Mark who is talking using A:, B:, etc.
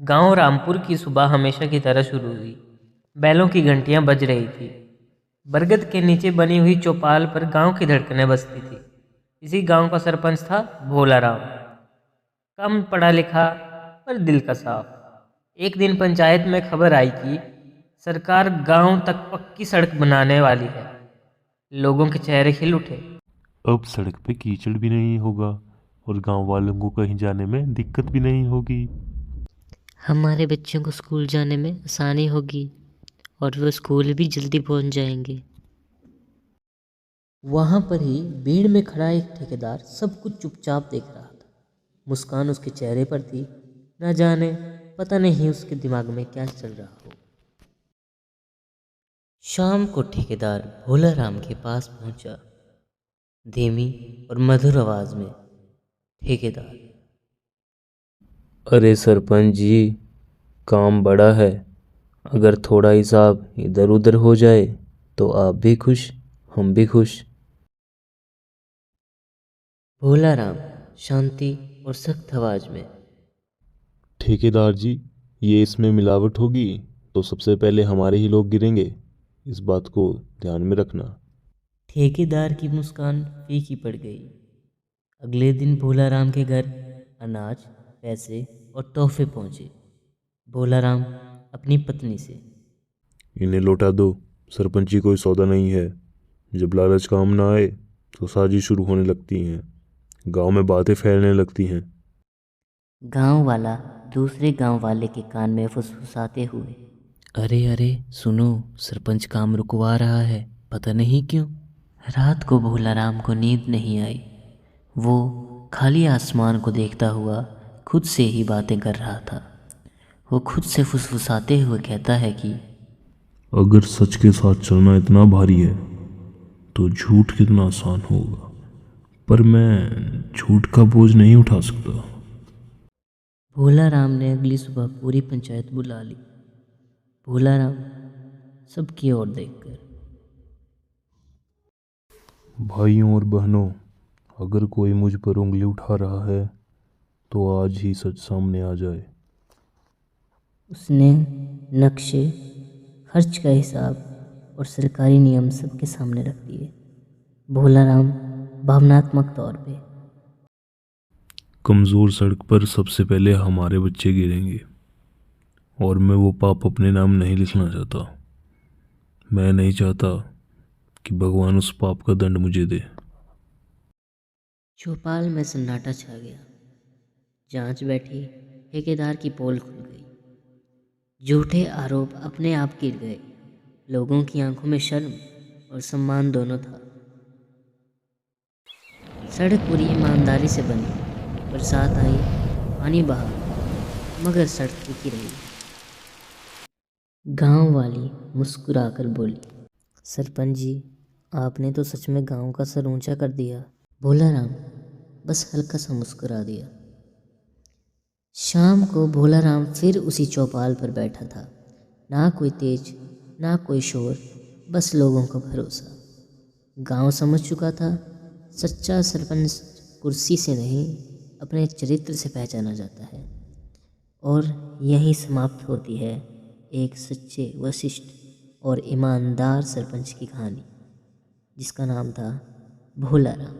A: गांव रामपुर की सुबह हमेशा की तरह शुरू हुई। बैलों की घंटियां बज रही थी। बरगद के नीचे बनी हुई चौपाल पर गांव की धड़कनें बजती थी। इसी गांव का सरपंच था भोला राम। कम पढ़ा लिखा पर दिल का साफ। एक दिन पंचायत में खबर आई कि सरकार गांव तक पक्की सड़क बनाने वाली है। लोगों के चेहरे खिल उठे।
B: अब सड़क पे कीचड़ भी नहीं होगा और गांव वालों को कहीं जाने में दिक्कत भी नहीं होगी।
C: हमारे बच्चों को स्कूल जाने में आसानी होगी और वो स्कूल भी जल्दी पहुंच जाएंगे।
D: वहां पर ही भीड़ में खड़ा एक ठेकेदार सब कुछ चुपचाप देख रहा था। मुस्कान उसके चेहरे पर थी। न जाने पता नहीं उसके दिमाग में क्या चल रहा हो। शाम को ठेकेदार भोला राम के पास पहुंचा। धीमी और मधुर आवाज में, ठेकेदार,
E: अरे सरपंच जी, काम बड़ा है। अगर थोड़ा हिसाब इधर उधर हो जाए तो आप भी खुश, हम भी खुश।
D: भोला राम शांति और सख्त आवाज में,
B: ठेकेदार जी, ये इसमें मिलावट होगी तो सबसे पहले हमारे ही लोग गिरेंगे। इस बात को ध्यान में रखना।
D: ठेकेदार की मुस्कान फीकी पड़ गई। अगले दिन भोला राम के घर अनाज, पैसे और तोहफे पहुंचे। भोला राम अपनी पत्नी से,
B: इन्हें लौटा दो। सरपंची कोई सौदा नहीं है। जब लालच काम ना आए तो साजिश शुरू होने लगती हैं। गांव में बातें फैलने लगती हैं।
D: गांव वाला दूसरे गांव वाले के कान में फुसफुसाते हुए,
E: अरे अरे सुनो, सरपंच काम रुकवा रहा है, पता नहीं क्यों।
D: रात को भोला राम को नींद नहीं आई। वो खाली आसमान को देखता हुआ खुद से ही बातें कर रहा था। वो खुद से फुसफुसाते हुए कहता है कि
B: अगर सच के साथ चलना इतना भारी है तो झूठ कितना आसान होगा। पर मैं झूठ का बोझ नहीं उठा सकता।
D: भोला राम ने अगली सुबह पूरी पंचायत बुला ली। भोला राम सबकी ओर देखकर,
B: भाइयों और बहनों, अगर कोई मुझ पर उंगली उठा रहा है तो आज ही सच सामने आ जाए।
D: उसने नक्शे, खर्च का हिसाब और सरकारी नियम सबके सामने रख दिए। भोला राम भावनात्मक तौर पे,
B: कमज़ोर सड़क पर सबसे पहले हमारे बच्चे गिरेंगे और मैं वो पाप अपने नाम नहीं लिखना चाहता। मैं नहीं चाहता कि भगवान उस पाप का दंड मुझे दे।
D: चौपाल में सन्नाटा छा गया। जांच बैठी। ठेकेदार की पोल खुल गई। झूठे आरोप अपने आप गिर गए। लोगों की आंखों में शर्म और सम्मान दोनों था। सड़क पूरी ईमानदारी से बनी। बरसात आई, पानी बहा, मगर सड़क टिकी रही। गांव वाली मुस्कुराकर बोली, सरपंच जी, आपने तो सच में गांव का सर ऊंचा कर दिया। भोला राम बस हल्का सा मुस्कुरा दिया। शाम को भोला राम फिर उसी चौपाल पर बैठा था। ना कोई तेज, ना कोई शोर, बस लोगों का भरोसा। गांव समझ चुका था, सच्चा सरपंच कुर्सी से नहीं, अपने चरित्र से पहचाना जाता है। और यहीं समाप्त होती है एक सच्चे, वशिष्ठ और ईमानदार सरपंच की कहानी, जिसका नाम था भोला राम।